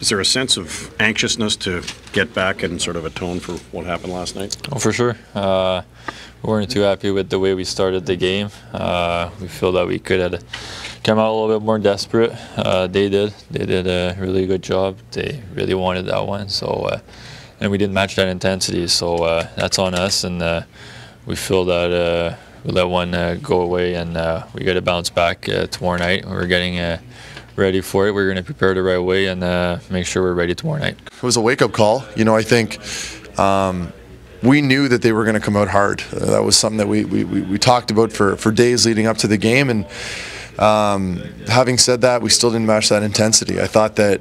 Is there a sense of anxiousness to get back and sort of atone for what happened last night? Oh, for sure. We weren't too happy with the way we started the game. We feel that we could have come out a little bit more desperate. They did. They did a really good job. They really wanted that one. So, and we didn't match that intensity. So that's on us. And we feel that we let one go away, and we got to bounce back tomorrow night. We're getting ready for it. We're going to prepare the right way and make sure we're ready tomorrow night. It was a wake-up call. You know, I think we knew that they were going to come out hard. That was something that we talked about for days leading up to the game. And having said that, we still didn't match that intensity. I thought that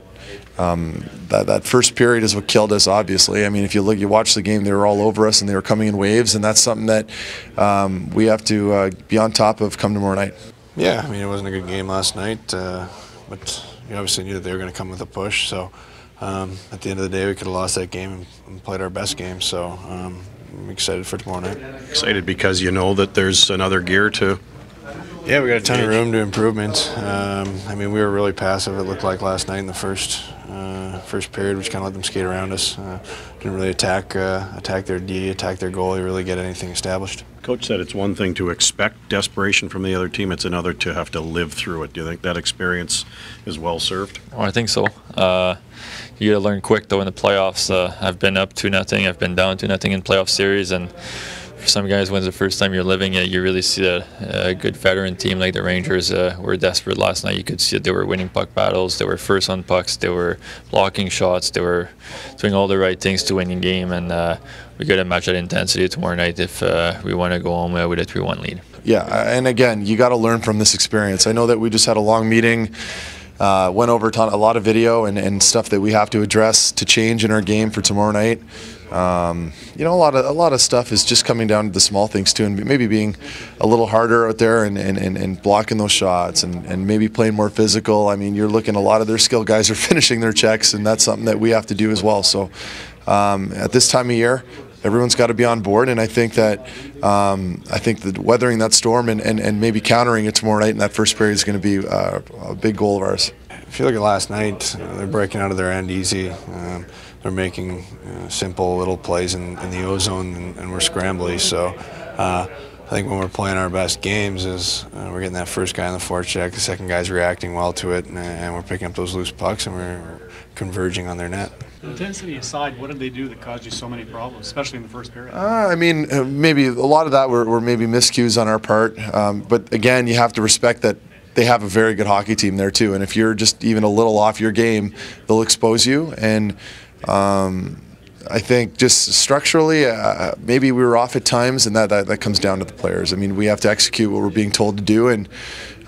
that first period is what killed us, obviously. I mean, if you watch the game, they were all over us and they were coming in waves, and that's something that we have to be on top of come tomorrow night. Yeah, I mean, it wasn't a good game last night. But we obviously knew that they were going to come with a push. So at the end of the day, we could have lost that game and played our best game. So I'm excited for tomorrow night. Excited because you know that there's another gear to. Yeah, we got a ton of room to improvement. I mean, we were really passive, it looked like last night in the first period, which kind of let them skate around us. Didn't really attack their D, attack their goalie, really get anything established. Coach said it's one thing to expect desperation from the other team, it's another to have to live through it. Do you think that experience is well served? Oh, I think so. You got to learn quick, though, in the playoffs. I've been up 2-0, I've been down 2-0 in playoff series, and for some guys, when it's the first time you're living it, you really see a good veteran team like the Rangers were desperate last night. You could see that they were winning puck battles, they were first on pucks, they were blocking shots, they were doing all the right things to win the game, and we got to match that intensity tomorrow night if we want to go home with a 3-1 lead. Yeah, and again, you got to learn from this experience. I know that we just had a long meeting, went over a lot of video and stuff that we have to address to change in our game for tomorrow night. You know, a lot of stuff is just coming down to the small things too, and maybe being a little harder out there and blocking those shots and maybe playing more physical. I mean, you're looking, a lot of their skill guys are finishing their checks, and that's something that we have to do as well. So at this time of year, everyone's got to be on board, and I think that weathering that storm and maybe countering it tomorrow night in that first period is going to be a big goal of ours. If you look at last night, they're breaking out of their end easy. They're making simple little plays in the O-zone, and we're scrambly. So I think when we're playing our best games is we're getting that first guy on the forecheck, the second guy's reacting well to it, and we're picking up those loose pucks, and we're converging on their net. Intensity aside, what did they do that caused you so many problems, especially in the first period? I mean, maybe a lot of that were maybe miscues on our part. But again, you have to respect that they have a very good hockey team there too. And if you're just even a little off your game, they'll expose you. And I think just structurally, maybe we were off at times, and that comes down to the players. I mean, we have to execute what we're being told to do, and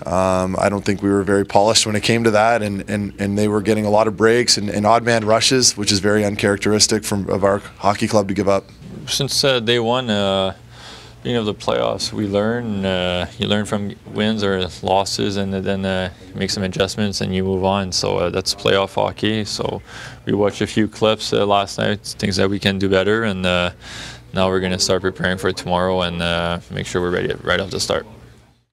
I don't think we were very polished when it came to that, and they were getting a lot of breaks and odd man rushes, which is very uncharacteristic of our hockey club to give up. Since day one, being of the playoffs, we learn. You learn from wins or losses, and then make some adjustments, and you move on. So that's playoff hockey. So we watched a few clips last night, things that we can do better, and now we're going to start preparing for tomorrow and make sure we're ready right off the start.